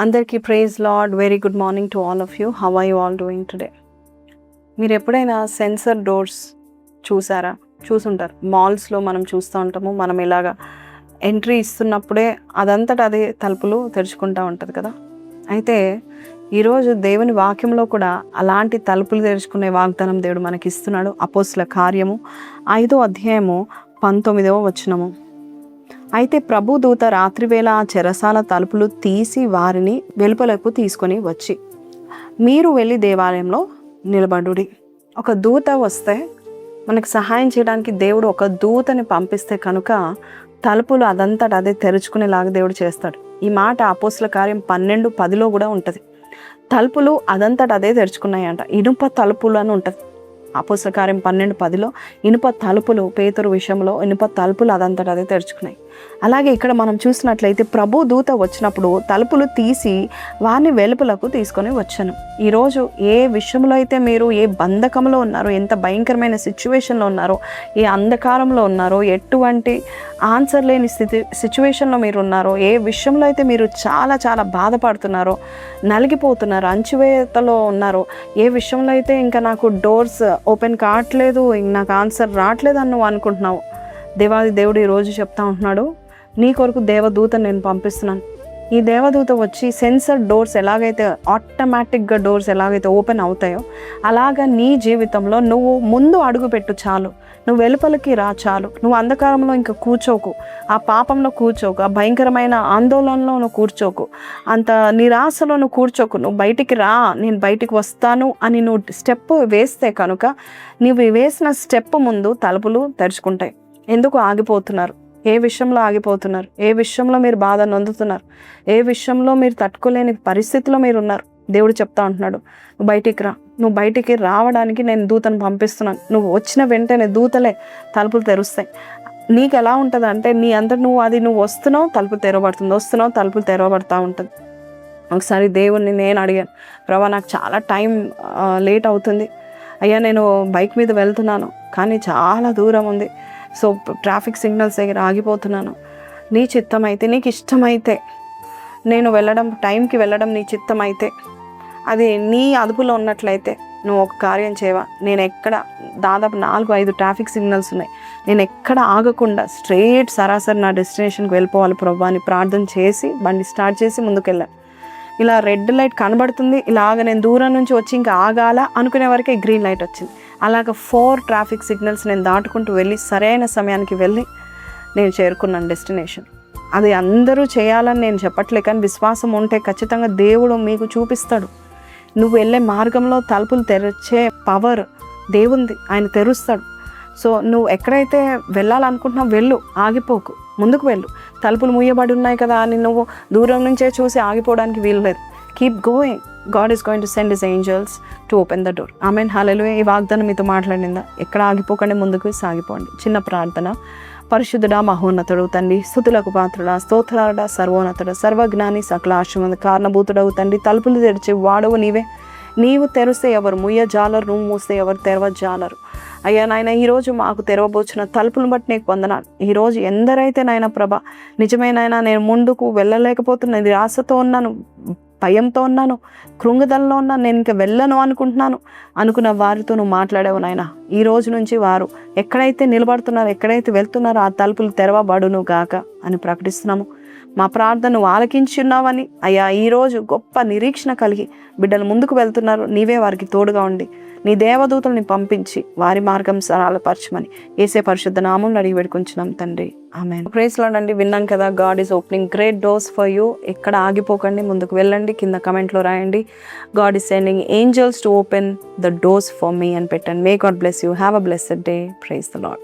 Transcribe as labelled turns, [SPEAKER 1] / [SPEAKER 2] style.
[SPEAKER 1] అందరికీ praise Lord. Very good morning to all of you. How are you all doing today? మీరు ఎప్పుడైనా sensor doors చూసారా? చూసుంటారు. మాల్స్లో మనం చూస్తూ ఉంటాము. మనం ఇలాగా ఎంట్రీ ఇస్తున్నప్పుడే అదంతటా అదే తలుపులు తెరుచుకుంటూ ఉంటుంది కదా. అయితే ఈరోజు దేవుని వాక్యంలో కూడా అలాంటి తలుపులు తెరుచుకునే వాగ్దానం దేవుడు మనకి ఇస్తున్నాడు. అపోస్తుల కార్యము 5వ అధ్యాయము 19వ వచనము. అయితే ప్రభు దూత రాత్రివేళ ఆ చెరసాల తలుపులు తీసి వారిని వెలుపలకు తీసుకొని వచ్చి, మీరు వెళ్ళి దేవాలయంలో నిలబడుడి. ఒక దూత వస్తే మనకు సహాయం చేయడానికి దేవుడు ఒక దూతని పంపిస్తే కనుక తలుపులు అదంతటా అదే తెరుచుకునేలాగా దేవుడు చేస్తాడు. ఈ మాట అపోస్తుల కార్యం 12:10లో కూడా ఉంటుంది. తలుపులు అదంతటా అదే తెరుచుకున్నాయంట. ఇనుప తలుపులు అని ఉంటుంది. అపోస్తుల కార్యం 12:10లో ఇనుప తలుపులు, పేతురు విషయంలో ఇనుప తలుపులు అదంతటా అదే తెరుచుకున్నాయి. అలాగే ఇక్కడ మనం చూసినట్లయితే ప్రభు దూత వచ్చినప్పుడు తలుపులు తీసి వారిని వెలుపలకు తీసుకొని వచ్చాను. ఈరోజు ఏ విషయంలో అయితే మీరు ఏ బంధకంలో ఉన్నారో, ఎంత భయంకరమైన సిచ్యువేషన్లో ఉన్నారో, ఏ అంధకారంలో ఉన్నారో, ఎటువంటి ఆన్సర్ లేని సిచ్యువేషన్లో మీరు ఉన్నారో, ఏ విషయంలో అయితే మీరు చాలా చాలా బాధపడుతున్నారో, నలిగిపోతున్నారో, అంచువేతలో ఉన్నారో, ఏ విషయంలో అయితే ఇంకా నాకు డోర్స్ ఓపెన్ కావట్లేదు, నాకు ఆన్సర్ రావట్లేదు అని నువ్వు అనుకుంటున్నావు, దేవాది దేవుడు ఈరోజు చెప్తా ఉంటున్నాడు, నీ కొరకు దేవదూత నేను పంపిస్తున్నాను. ఈ దేవదూత వచ్చి సెన్సర్ డోర్స్ ఎలాగైతే ఆటోమేటిక్గా డోర్స్ ఎలాగైతే ఓపెన్ అవుతాయో అలాగా నీ జీవితంలో నువ్వు ముందు అడుగుపెట్టు చాలు. నువ్వు వెలుపలికి రా చాలు. నువ్వు అంధకారంలో ఇంకా కూర్చోకు, ఆ పాపంలో కూర్చోకు, ఆ భయంకరమైన ఆందోళనలో నువ్వు కూర్చోకు, అంత నిరాశలో నువ్వు కూర్చోకు. నువ్వు బయటికి రా, నేను బయటికి వస్తాను అని నువ్వు స్టెప్ వేస్తే కనుక నువ్వు వేసిన స్టెప్ ముందు తలుపులు తెరుచుకుంటాయి. ఎందుకు ఆగిపోతున్నారు? ఏ విషయంలో ఆగిపోతున్నారు? ఏ విషయంలో మీరు బాధ నొందుతున్నారు? ఏ విషయంలో మీరు తట్టుకోలేని పరిస్థితిలో మీరు ఉన్నారు? దేవుడు చెప్తా ఉంటున్నాడు, నువ్వు బయటికి రా. నువ్వు బయటికి రావడానికి నేను దూతను పంపిస్తున్నాను. నువ్వు వచ్చిన వెంటనే దూతలే తలుపులు తెరుస్తాయి. నీకు ఎలా ఉంటుంది అంటే నీ అంతటి నువ్వు వస్తున్నావు, తలుపులు తెరవబడుతుంది, వస్తున్నావు, తలుపులు తెరవబడుతూ ఉంటుంది. ఒకసారి దేవుణ్ణి నేను అడిగాను, ప్రభా నాకు చాలా టైం లేట్ అవుతుంది అయ్యా, నేను బైక్ మీద వెళ్తున్నాను కానీ చాలా దూరం ఉంది, సో ట్రాఫిక్ సిగ్నల్స్ దగ్గర ఆగిపోతున్నాను. నీ చిత్తం అయితే, నీకు ఇష్టమైతే, నేను టైంకి వెళ్ళడం నీ చిత్తం అయితే, అది నీ అదుపులో ఉన్నట్లయితే నువ్వు ఒక కార్యం చేయవా. నేను ఎక్కడ దాదాపు 4-5 ట్రాఫిక్ సిగ్నల్స్ ఉన్నాయి, నేను ఎక్కడ ఆగకుండా స్ట్రైట్ సరాసరి నా డెస్టినేషన్కి వెళ్ళిపోవాలి ప్రభా అని ప్రార్థన చేసి బండి స్టార్ట్ చేసి ముందుకెళ్ళాను. ఇలా రెడ్ లైట్ కనబడుతుంది, ఇలాగ నేను దూరం నుంచి వచ్చి ఇంకా ఆగాల అనుకునే వరకే గ్రీన్ లైట్ వచ్చింది. అలాగ 4 ట్రాఫిక్ సిగ్నల్స్ నేను దాటుకుంటూ వెళ్ళి సరైన సమయానికి వెళ్ళి నేను చేరుకున్నాను డెస్టినేషన్. అది అందరూ చేయాలని నేను చెప్పట్లే, కానీ విశ్వాసం ఉంటే ఖచ్చితంగా దేవుడు మీకు చూపిస్తాడు. నువ్వు వెళ్ళే మార్గంలో తలుపులు తెరిచే పవర్ దేవుంది, ఆయన తెరుస్తాడు. సో నువ్వు ఎక్కడైతే వెళ్ళాలనుకుంటున్నావు వెళ్ళు, ఆగిపోకు, ముందుకు వెళ్ళు. తలుపులు మూయబడి ఉన్నాయి కదా అని నువ్వు దూరం నుంచే చూసి ఆగిపోవడానికి వీలు లేదు. Keep going. God is going to send his angels to open the door. Amen. Hallelujah. ఈ వాగ్దానం మీతో మాట్లాడిందా? ఎక్కడ ఆగిపోకండి, ముందుకు సాగిపోండి. చిన్న ప్రార్థన. పరిశుద్ధుడా, మహోన్నతుడు తండ్రి, స్తుతులకు పాత్రుడా, స్తోత్రాలుడా, సర్వోన్నతుడా, సర్వజ్ఞాని, సకల ఆశీర్వాద కారణభూతుడవు తండ్రి. తలుపులు తెరిచి వాడవు నీవే. నీవు తెరిస్తే ఎవరు ముయ్యజాలరు, నువ్వు మూస్తే ఎవరు తెరవజాలరు. అయ్యా నాయన, ఈరోజు మాకు తెరవబోచిన తలుపులను బట్టి నీకు వందనాలు. ఈరోజు ఎందరైతే నాయన ప్రభ నిజమేనైనా నేను ముందుకు వెళ్ళలేకపోతున్నా, నిరాశతో ఉన్నాను, భయంతో ఉన్నాను, కృంగుదలలో ఉన్నాను, నేను ఇంకా వెళ్ళను అనుకున్న వారితో నువ్వు మాట్లాడావు నాయన. ఈ రోజు నుంచి వారు ఎక్కడైతే నిలబడుతున్నారో, ఎక్కడైతే వెళ్తున్నారో ఆ తలుపులు తెరవబడును గాక అని ప్రకటిస్తున్నాము. మా ప్రార్థనను ఆలకించి ఉన్నావని అయ్యా, ఈరోజు గొప్ప నిరీక్షణ కలిగి బిడ్డలు ముందుకు వెళ్తున్నారు. నీవే వారికి తోడుగా ఉండి నీ దేవదూతల్ని పంపించి వారి మార్గం సరళపరచమని యేసే పరిశుద్ధ నామంలో అడిగి పెట్టుకుంటున్నాం తండ్రి. ఆమేన్. ప్రైజ్ లార్డ్ అండి. విన్నాం కదా, God is opening great doors for you. ఎక్కడ ఆగిపోకండి, ముందుకు వెళ్ళండి. కింద కమెంట్లో రాయండి, God is sending angels to open the doors for me అని పెట్టండి. May God bless you. Have a blessed day. Praise the lord.